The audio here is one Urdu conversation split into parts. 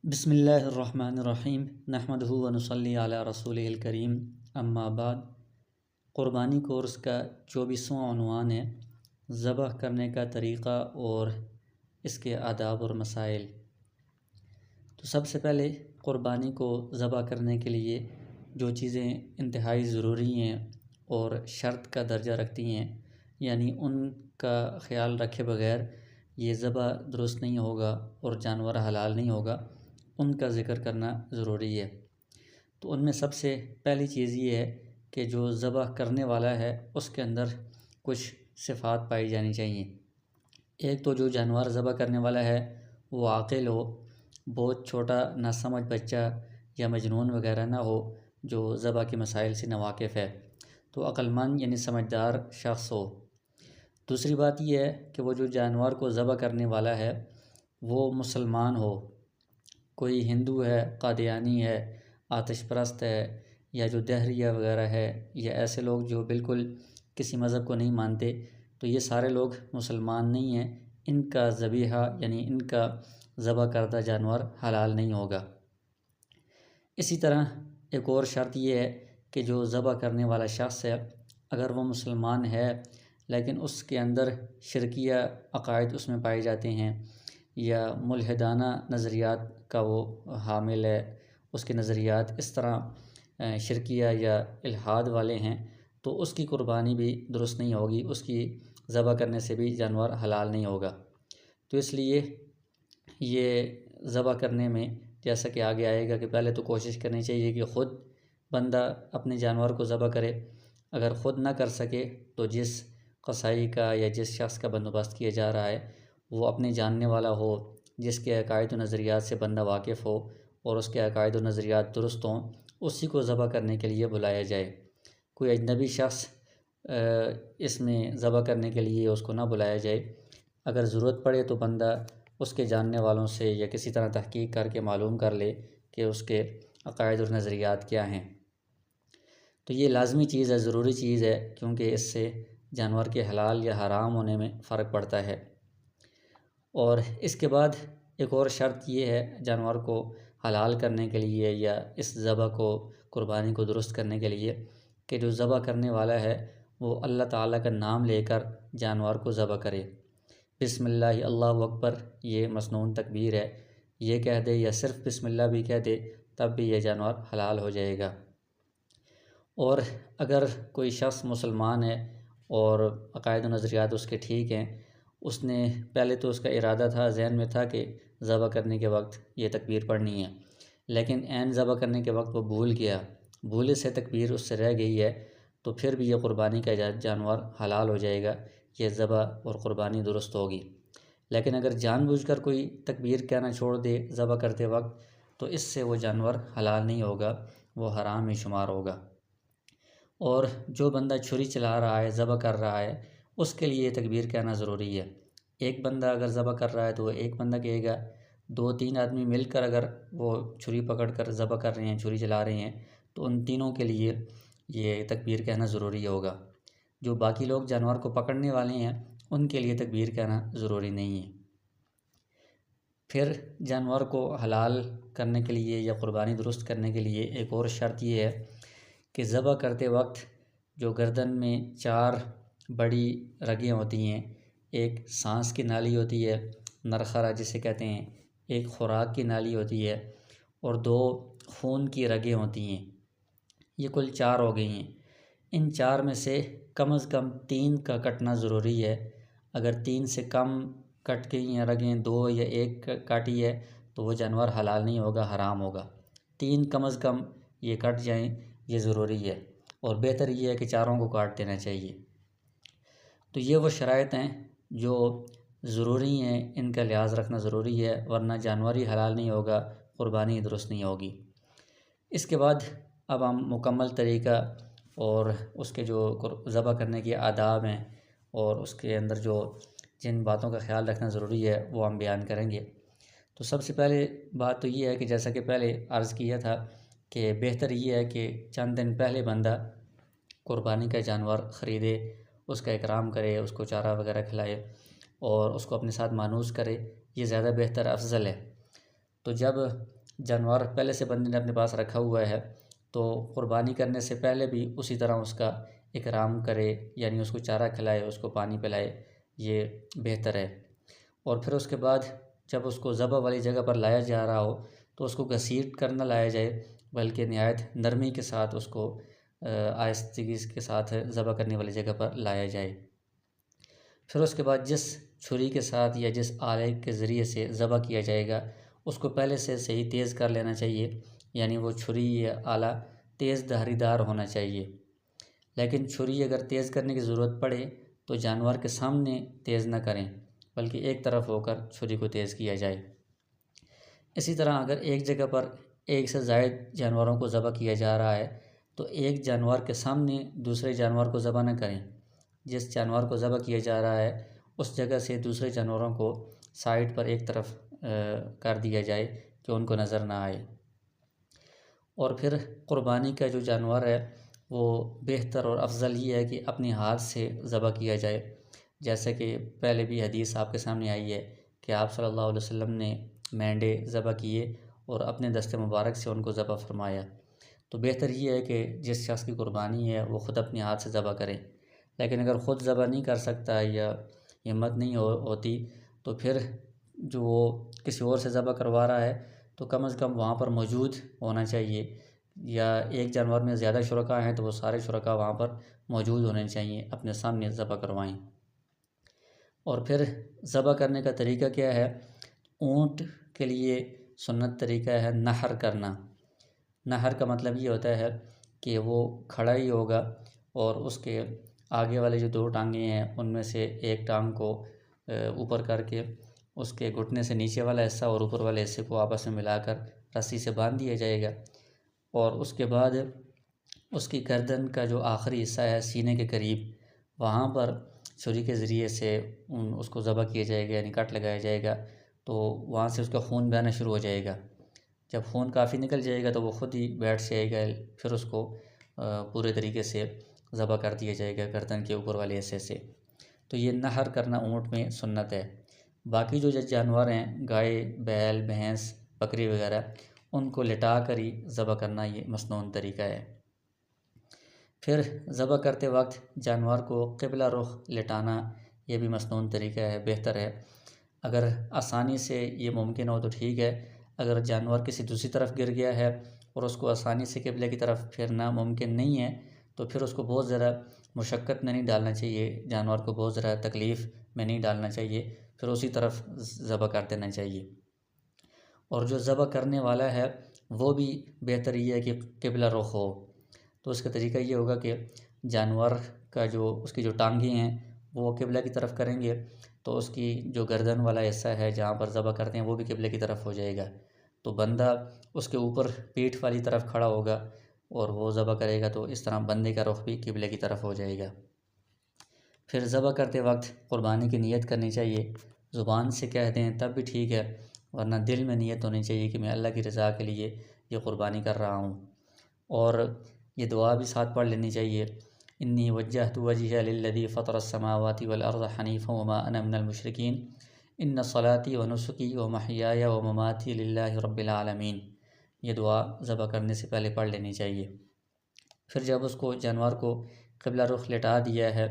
بسم اللہ الرحمن الرحیم نحمدہ و نصلی علی رسولہ الکریم اما بعد۔ قربانی کورس کا 24واں عنوان ہے ذبح کرنے کا طریقہ اور اس کے آداب اور مسائل۔ تو سب سے پہلے قربانی کو ذبح کرنے کے لیے جو چیزیں انتہائی ضروری ہیں اور شرط کا درجہ رکھتی ہیں، یعنی ان کا خیال رکھے بغیر یہ ذبح درست نہیں ہوگا اور جانور حلال نہیں ہوگا، ان کا ذکر کرنا ضروری ہے۔ تو ان میں سب سے پہلی چیز یہ ہے کہ جو ذبح کرنے والا ہے اس کے اندر کچھ صفات پائی جانی چاہیے۔ ایک تو جو جانور ذبح کرنے والا ہے وہ عاقل ہو، بہت چھوٹا ناسمجھ بچہ یا مجنون وغیرہ نہ ہو جو ذبح کے مسائل سے ناواقف ہے، تو عقل مند یعنی سمجھدار شخص ہو۔ دوسری بات یہ ہے کہ وہ جو جانور کو ذبح کرنے والا ہے وہ مسلمان ہو، کوئی ہندو ہے، قادیانی ہے، آتش پرست ہے، یا جو دہریہ وغیرہ ہے، یا ایسے لوگ جو بالکل کسی مذہب کو نہیں مانتے، تو یہ سارے لوگ مسلمان نہیں ہیں، ان کا ذبیحہ یعنی ان کا ذبح کردہ جانور حلال نہیں ہوگا۔ اسی طرح ایک اور شرط یہ ہے کہ جو ذبح کرنے والا شخص ہے اگر وہ مسلمان ہے لیکن اس کے اندر شرکیہ عقائد اس میں پائے جاتے ہیں یا ملحدانہ نظریات کا وہ حامل ہے، اس کے نظریات اس طرح شرکیہ یا الحاد والے ہیں، تو اس کی قربانی بھی درست نہیں ہوگی، اس کی ذبح کرنے سے بھی جانور حلال نہیں ہوگا۔ تو اس لیے یہ ذبح کرنے میں جیسا کہ آگے آئے گا کہ پہلے تو کوشش کرنی چاہیے کہ خود بندہ اپنے جانور کو ذبح کرے، اگر خود نہ کر سکے تو جس قصائی کا یا جس شخص کا بندوبست کیا جا رہا ہے وہ اپنے جاننے والا ہو، جس کے عقائد و نظریات سے بندہ واقف ہو اور اس کے عقائد و نظریات درست ہوں، اسی کو ذبح کرنے کے لیے بلایا جائے۔ کوئی اجنبی شخص اس میں ذبح کرنے کے لیے اس کو نہ بلایا جائے۔ اگر ضرورت پڑے تو بندہ اس کے جاننے والوں سے یا کسی طرح تحقیق کر کے معلوم کر لے کہ اس کے عقائد اور نظریات کیا ہیں۔ تو یہ لازمی چیز ہے، ضروری چیز ہے، کیونکہ اس سے جانور کے حلال یا حرام ہونے میں فرق پڑتا ہے۔ اور اس کے بعد ایک اور شرط یہ ہے جانور کو حلال کرنے کے لیے یا اس ذبح کو قربانی کو درست کرنے کے لیے کہ جو ذبح کرنے والا ہے وہ اللہ تعالیٰ کا نام لے کر جانور کو ذبح کرے۔ بسم اللہ اللہ اکبر یہ مسنون تکبیر ہے، یہ کہہ دے یا صرف بسم اللہ بھی کہہ دے تب بھی یہ جانور حلال ہو جائے گا۔ اور اگر کوئی شخص مسلمان ہے اور عقائد و نظریات اس کے ٹھیک ہیں، اس نے پہلے تو اس کا ارادہ تھا، ذہن میں تھا کہ ذبح کرنے کے وقت یہ تکبیر پڑھنی ہے، لیکن عین ذبح کرنے کے وقت وہ بھول گیا، بھولے سے تکبیر اس سے رہ گئی ہے، تو پھر بھی یہ قربانی کا جانور حلال ہو جائے گا، یہ ذبح اور قربانی درست ہوگی۔ لیکن اگر جان بوجھ کر کوئی تکبیر کہنا چھوڑ دے ذبح کرتے وقت تو اس سے وہ جانور حلال نہیں ہوگا، وہ حرام ہی شمار ہوگا۔ اور جو بندہ چھری چلا رہا ہے، ذبح کر رہا ہے، اس کے لیے تکبیر کہنا ضروری ہے۔ ایک بندہ اگر ذبح کر رہا ہے تو وہ ایک بندہ کہے گا، 2-3 آدمی مل کر اگر وہ چھری پکڑ کر ذبح کر رہے ہیں، چھری چلا رہے ہیں، تو ان تینوں کے لیے یہ تکبیر کہنا ضروری ہوگا۔ جو باقی لوگ جانور کو پکڑنے والے ہیں ان کے لیے تکبیر کہنا ضروری نہیں ہے۔ پھر جانور کو حلال کرنے کے لیے یا قربانی درست کرنے کے لیے ایک اور شرط یہ ہے کہ ذبح کرتے وقت جو گردن میں 4 بڑی رگیں ہوتی ہیں، ایک سانس کی نالی ہوتی ہے نرخرہ جسے کہتے ہیں، ایک خوراک کی نالی ہوتی ہے اور 2 خون کی رگیں ہوتی ہیں، یہ کل 4 ہو گئی ہیں۔ ان 4 میں سے کم از کم 3 کا کٹنا ضروری ہے۔ اگر 3 سے کم کٹ گئی ہیں رگیں، 2 یا 1 کاٹی ہے تو وہ جانور حلال نہیں ہوگا، حرام ہوگا۔ 3 کم از کم یہ کٹ جائیں، یہ ضروری ہے، اور بہتر یہ ہے کہ چاروں کو کاٹ دینا چاہیے۔ تو یہ وہ شرائط ہیں جو ضروری ہیں، ان کا لحاظ رکھنا ضروری ہے، ورنہ جانور ہی حلال نہیں ہوگا، قربانی درست نہیں ہوگی۔ اس کے بعد اب ہم مکمل طریقہ اور اس کے جو ذبح کرنے کے آداب ہیں اور اس کے اندر جو جن باتوں کا خیال رکھنا ضروری ہے وہ ہم بیان کریں گے۔ تو سب سے پہلے بات تو یہ ہے کہ جیسا کہ پہلے عرض کیا تھا کہ بہتر یہ ہے کہ چند دن پہلے بندہ قربانی کا جانور خریدے، اس کا اکرام کرے، اس کو چارہ وغیرہ کھلائے اور اس کو اپنے ساتھ مانوس کرے، یہ زیادہ بہتر افضل ہے۔ تو جب جانور پہلے سے بندے نے اپنے پاس رکھا ہوا ہے تو قربانی کرنے سے پہلے بھی اسی طرح اس کا اکرام کرے، یعنی اس کو چارہ کھلائے، اس کو پانی پلائے، یہ بہتر ہے۔ اور پھر اس کے بعد جب اس کو ذبح والی جگہ پر لایا جا رہا ہو تو اس کو گھسیٹ کر نہ لایا جائے، بلکہ نہایت نرمی کے ساتھ اس کو آہستگی کے ساتھ ذبح کرنے والی جگہ پر لایا جائے۔ پھر اس کے بعد جس چھری کے ساتھ یا جس آلے کے ذریعے سے ذبح کیا جائے گا اس کو پہلے سے صحیح تیز کر لینا چاہیے، یعنی وہ چھری یا آلہ تیز دھاری دار ہونا چاہیے۔ لیکن چھری اگر تیز کرنے کی ضرورت پڑے تو جانور کے سامنے تیز نہ کریں، بلکہ ایک طرف ہو کر چھری کو تیز کیا جائے۔ اسی طرح اگر ایک جگہ پر ایک سے زائد جانوروں کو ذبح کیا جا رہا ہے تو ایک جانور کے سامنے دوسرے جانور کو ذبح نہ کریں۔ جس جانور کو ذبح کیا جا رہا ہے اس جگہ سے دوسرے جانوروں کو سائڈ پر ایک طرف کر دیا جائے کہ ان کو نظر نہ آئے۔ اور پھر قربانی کا جو جانور ہے وہ بہتر اور افضل یہ ہے کہ اپنے ہاتھ سے ذبح کیا جائے، جیسے کہ پہلے بھی حدیث آپ کے سامنے آئی ہے کہ آپ صلی اللہ علیہ وسلم نے مینڈے ذبح کیے اور اپنے دست مبارک سے ان کو ذبح فرمایا۔ تو بہتر یہ ہے کہ جس شخص کی قربانی ہے وہ خود اپنے ہاتھ سے ذبح کرے، لیکن اگر خود ذبح نہیں کر سکتا یا ہمت نہیں ہوتی تو پھر جو وہ کسی اور سے ذبح کروا رہا ہے تو کم از کم وہاں پر موجود ہونا چاہیے، یا ایک جانور میں زیادہ شرکاء ہیں تو وہ سارے شرکاء وہاں پر موجود ہونے چاہیے، اپنے سامنے ذبح کروائیں۔ اور پھر ذبح کرنے کا طریقہ کیا ہے؟ اونٹ کے لیے سنت طریقہ ہے نحر کرنا۔ نحر کا مطلب یہ ہوتا ہے کہ وہ کھڑا ہی ہوگا اور اس کے آگے والے جو دو ٹانگیں ہیں ان میں سے ایک ٹانگ کو اوپر کر کے اس کے گھٹنے سے نیچے والا حصہ اور اوپر والے حصے کو آپس میں ملا کر رسی سے باندھ دیا جائے گا، اور اس کے بعد اس کی گردن کا جو آخری حصہ ہے سینے کے قریب وہاں پر چھری کے ذریعے سے اس کو ذبح کیا جائے گا، یعنی کٹ لگایا جائے گا، تو وہاں سے اس کا خون بہنا شروع ہو جائے گا۔ جب خون کافی نکل جائے گا تو وہ خود ہی بیٹھ جائے گا، پھر اس کو پورے طریقے سے ذبح کر دیا جائے گا گردن کے اوپر والے حصے سے۔ تو یہ نحر کرنا اونٹ میں سنت ہے۔ باقی جو جانور ہیں گائے، بیل، بھینس، بکری وغیرہ ان کو لٹا کر ہی ذبح کرنا یہ مسنون طریقہ ہے۔ پھر ذبح کرتے وقت جانور کو قبلہ رخ لٹانا یہ بھی مسنون طریقہ ہے، بہتر ہے۔ اگر آسانی سے یہ ممکن ہو تو ٹھیک ہے، اگر جانور کسی دوسری طرف گر گیا ہے اور اس کو آسانی سے قبلے کی طرف پھرنا ممکن نہیں ہے تو پھر اس کو بہت زیادہ مشقت میں نہیں ڈالنا چاہیے، جانور کو بہت زیادہ تکلیف میں نہیں ڈالنا چاہیے، پھر اسی طرف ذبح کر دینا چاہیے۔ اور جو ذبح کرنے والا ہے وہ بھی بہتر یہ ہے کہ قبلہ رخ ہو۔ تو اس کا طریقہ یہ ہوگا کہ جانور کا اس کی جو ٹانگیں ہیں وہ قبلہ کی طرف کریں گے تو اس کی جو گردن والا حصہ ہے جہاں پر ذبح کرتے ہیں وہ بھی قبلے کی طرف ہو جائے گا، تو بندہ اس کے اوپر پیٹھ والی طرف کھڑا ہوگا اور وہ ذبح کرے گا، تو اس طرح بندے کا رخ بھی قبلے کی طرف ہو جائے گا۔ پھر ذبح کرتے وقت قربانی کی نیت کرنی چاہیے، زبان سے کہہ دیں تب بھی ٹھیک ہے، ورنہ دل میں نیت ہونی چاہیے کہ میں اللہ کی رضا کے لیے یہ قربانی کر رہا ہوں۔ اور یہ دعا بھی ساتھ پڑھ لینی چاہیے، انی وجہت وجہی للذی فطر السماوات والارض حنیفا وما انا من المشرکین ان صلاتی ونسکی ومحیای ومماتی للہ رب العالمین۔ یہ دعا ذبح کرنے سے پہلے پڑھ لینی چاہیے۔ پھر جب اس کو جانور کو قبلہ رخ لٹا دیا ہے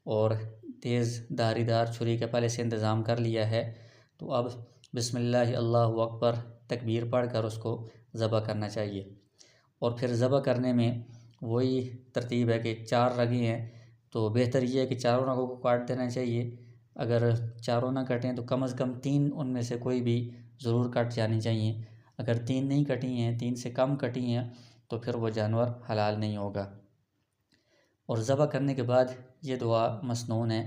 اور تیز دھاری دار چھری کا پہلے سے انتظام کر لیا ہے تو اب بسم اللہ اللہ اکبر تکبیر پڑھ کر اس کو ذبح کرنا چاہیے۔ اور پھر ذبح کرنے میں وہی ترتیب ہے کہ 4 رگیں ہیں تو بہتر یہ ہے کہ چاروں رگوں کو کاٹ دینا چاہیے، اگر چاروں نہ کٹیں تو کم از کم 3 ان میں سے کوئی بھی ضرور کٹ جانی چاہیے۔ اگر 3 نہیں کٹی ہیں، 3 سے کم کٹی ہیں تو پھر وہ جانور حلال نہیں ہوگا۔ اور ذبح کرنے کے بعد یہ دعا مسنون ہے،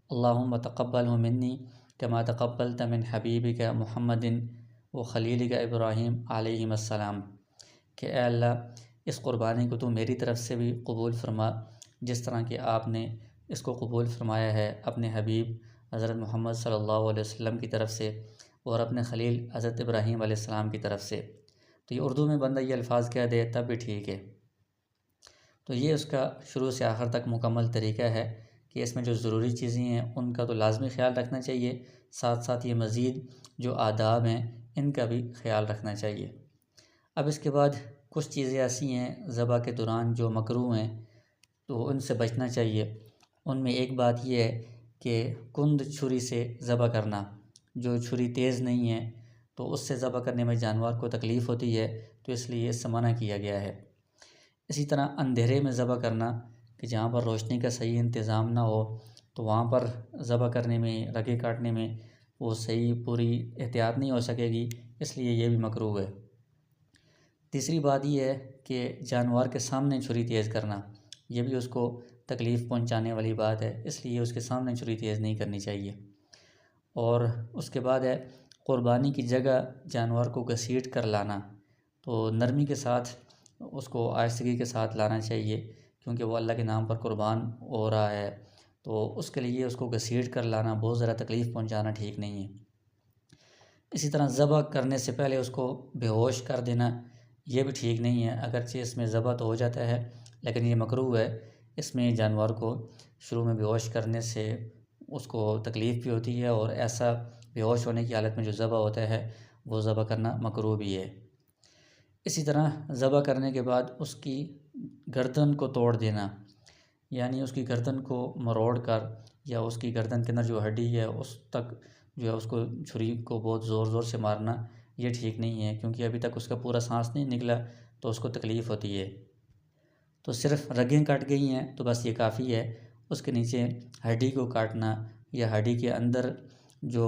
اللہم تقبلہ منی کما تقبلت من حبیبک محمد و خلیلک ابراہیم علیہم السلام، کہ اے اللہ اس قربانی کو تو میری طرف سے بھی قبول فرما جس طرح کہ آپ نے اس کو قبول فرمایا ہے اپنے حبیب حضرت محمد صلی اللہ علیہ وسلم کی طرف سے اور اپنے خلیل حضرت ابراہیم علیہ السلام کی طرف سے۔ تو یہ اردو میں بندہ یہ الفاظ کہہ دے تب بھی ٹھیک ہے۔ تو یہ اس کا شروع سے آخر تک مکمل طریقہ ہے کہ اس میں جو ضروری چیزیں ہیں ان کا تو لازمی خیال رکھنا چاہیے، ساتھ ساتھ یہ مزید جو آداب ہیں ان کا بھی خیال رکھنا چاہیے۔ اب اس کے بعد کچھ چیزیں ایسی ہیں ذبح کے دوران جو مکروہ ہیں، تو ان سے بچنا چاہیے۔ ان میں ایک بات یہ ہے کہ کند چھری سے ذبح کرنا، جو چھری تیز نہیں ہے تو اس سے ذبح کرنے میں جانور کو تکلیف ہوتی ہے، تو اس لیے اس سے منع کیا گیا ہے۔ اسی طرح اندھیرے میں ذبح کرنا، کہ جہاں پر روشنی کا صحیح انتظام نہ ہو تو وہاں پر ذبح کرنے میں، رگیں کاٹنے میں وہ صحیح پوری احتیاط نہیں ہو سکے گی، اس لیے یہ بھی مکروہ ہے۔ تیسری بات یہ ہے کہ جانور کے سامنے چھری تیز کرنا، یہ بھی اس کو تکلیف پہنچانے والی بات ہے، اس لیے اس کے سامنے چھری تیز نہیں کرنی چاہیے۔ اور اس کے بعد ہے قربانی کی جگہ جانور کو گھسیٹ کر لانا، تو نرمی کے ساتھ اس کو آہستگی کے ساتھ لانا چاہیے، کیونکہ وہ اللہ کے نام پر قربان ہو رہا ہے، تو اس کے لیے اس کو گھسیٹ کر لانا، بہت زیادہ تکلیف پہنچانا ٹھیک نہیں ہے۔ اسی طرح ذبح کرنے سے پہلے اس کو بے ہوش کر دینا، یہ بھی ٹھیک نہیں ہے، اگرچہ اس میں ذبح تو ہو جاتا ہے لیکن یہ مکروہ ہے۔ اس میں جانور کو شروع میں بے ہوش کرنے سے اس کو تکلیف بھی ہوتی ہے، اور ایسا بے ہوش ہونے کی حالت میں جو ذبح ہوتا ہے وہ ذبح کرنا مکروہ بھی ہے۔ اسی طرح ذبح کرنے کے بعد اس کی گردن کو توڑ دینا، یعنی اس کی گردن کو مروڑ کر یا اس کی گردن کے اندر جو ہڈی ہے اس تک جو ہے اس کو چھری کو بہت زور زور سے مارنا، یہ ٹھیک نہیں ہے، کیونکہ ابھی تک اس کا پورا سانس نہیں نکلا تو اس کو تکلیف ہوتی ہے۔ تو صرف رگیں کٹ گئی ہیں تو بس یہ کافی ہے، اس کے نیچے ہڈی کو کاٹنا یا ہڈی کے اندر جو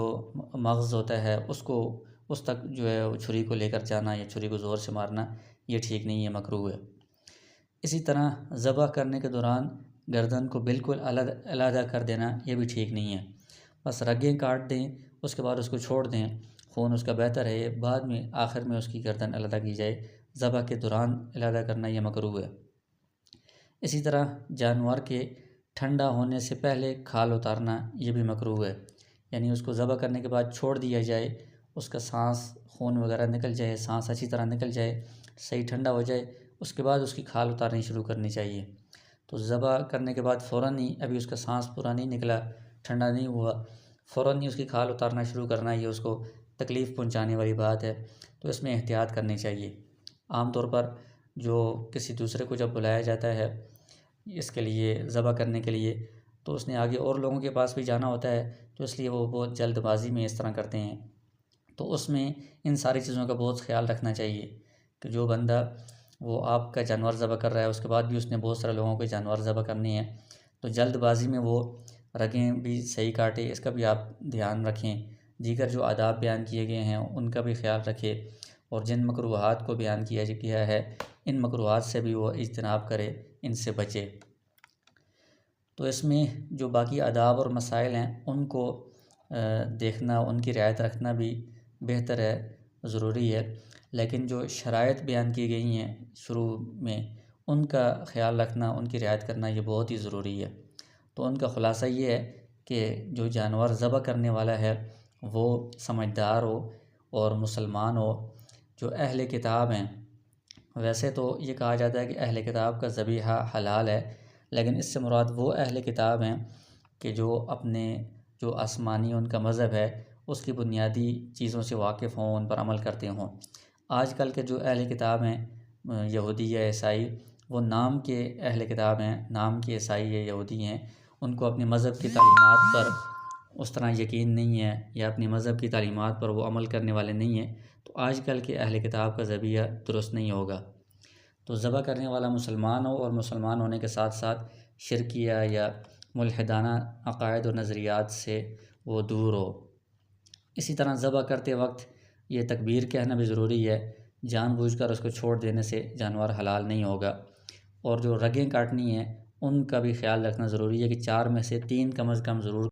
مغز ہوتا ہے اس کو اس تک جو ہے چھری کو لے کر جانا یا چھری کو زور سے مارنا، یہ ٹھیک نہیں ہے، مکروہ ہے۔ اسی طرح ذبح کرنے کے دوران گردن کو بالکل علیحدہ کر دینا، یہ بھی ٹھیک نہیں ہے، بس رگیں کاٹ دیں، اس کے بعد اس کو چھوڑ دیں، خون اس کا بہتر ہے، بعد میں آخر میں اس کی گردن علیحدہ کی جائے، ذبح کے دوران علیحدہ کرنا یہ مکروہ ہے۔ اسی طرح جانور کے ٹھنڈا ہونے سے پہلے کھال اتارنا، یہ بھی مکروہ ہے، یعنی اس کو ذبح کرنے کے بعد چھوڑ دیا جائے، اس کا سانس خون وغیرہ نکل جائے، سانس اچھی طرح نکل جائے، صحیح ٹھنڈا ہو جائے، اس کے بعد اس کی کھال اتارنی شروع کرنی چاہیے۔ تو ذبح کرنے کے بعد فوراً ہی، ابھی اس کا سانس پورا نہیں نکلا، ٹھنڈا نہیں ہوا، فوراً ہی اس کی کھال اتارنا شروع کرنا، یہ اس کو تکلیف پہنچانے والی بات ہے، تو اس میں احتیاط کرنی چاہیے۔ عام طور پر جو کسی دوسرے کو جب بلایا جاتا ہے اس کے لیے، ذبح کرنے کے لیے، تو اس نے آگے اور لوگوں کے پاس بھی جانا ہوتا ہے، تو اس لیے وہ بہت جلد بازی میں اس طرح کرتے ہیں، تو اس میں ان ساری چیزوں کا بہت خیال رکھنا چاہیے کہ جو بندہ وہ آپ کا جانور ذبح کر رہا ہے، اس کے بعد بھی اس نے بہت سارے لوگوں کے جانور ذبح کرنے ہیں، تو جلد بازی میں وہ رگیں بھی صحیح کاٹے، اس کا بھی آپ دھیان رکھیں، دیگر جو آداب بیان کیے گئے ہیں ان کا بھی خیال رکھے، اور جن مکروہات کو بیان کیا ہے ان مکروہات سے بھی وہ اجتناب کرے، ان سے بچے۔ تو اس میں جو باقی آداب اور مسائل ہیں ان کو دیکھنا، ان کی رعایت رکھنا بھی بہتر ہے، ضروری ہے، لیکن جو شرائط بیان کی گئی ہیں شروع میں ان کا خیال رکھنا، ان کی رعایت کرنا یہ بہت ہی ضروری ہے۔ تو ان کا خلاصہ یہ ہے کہ جو جانور ذبح کرنے والا ہے وہ سمجھدار ہو اور مسلمان ہو۔ جو اہل کتاب ہیں، ویسے تو یہ کہا جاتا ہے کہ اہل کتاب کا ذبیحہ حلال ہے، لیکن اس سے مراد وہ اہل کتاب ہیں کہ جو اپنے جو آسمانی ان کا مذہب ہے اس کی بنیادی چیزوں سے واقف ہوں، ان پر عمل کرتے ہوں۔ آج کل کے جو اہل کتاب ہیں یہودی یا عیسائی، وہ نام کے اہل کتاب ہیں، نام کے عیسائی یا یہودی ہیں، ان کو اپنے مذہب کی تعلیمات پر اس طرح یقین نہیں ہے یا اپنی مذہب کی تعلیمات پر وہ عمل کرنے والے نہیں ہیں، تو آج کل کے اہل کتاب کا ذبیحہ درست نہیں ہوگا۔ تو ذبح کرنے والا مسلمان ہو، اور مسلمان ہونے کے ساتھ ساتھ شرکیہ یا ملحدانہ عقائد و نظریات سے وہ دور ہو۔ اسی طرح ذبح کرتے وقت یہ تکبیر کہنا بھی ضروری ہے، جان بوجھ کر اس کو چھوڑ دینے سے جانور حلال نہیں ہوگا۔ اور جو رگیں کاٹنی ہیں ان کا بھی خیال رکھنا ضروری ہے کہ 4 میں سے 3 کم از کم ضرور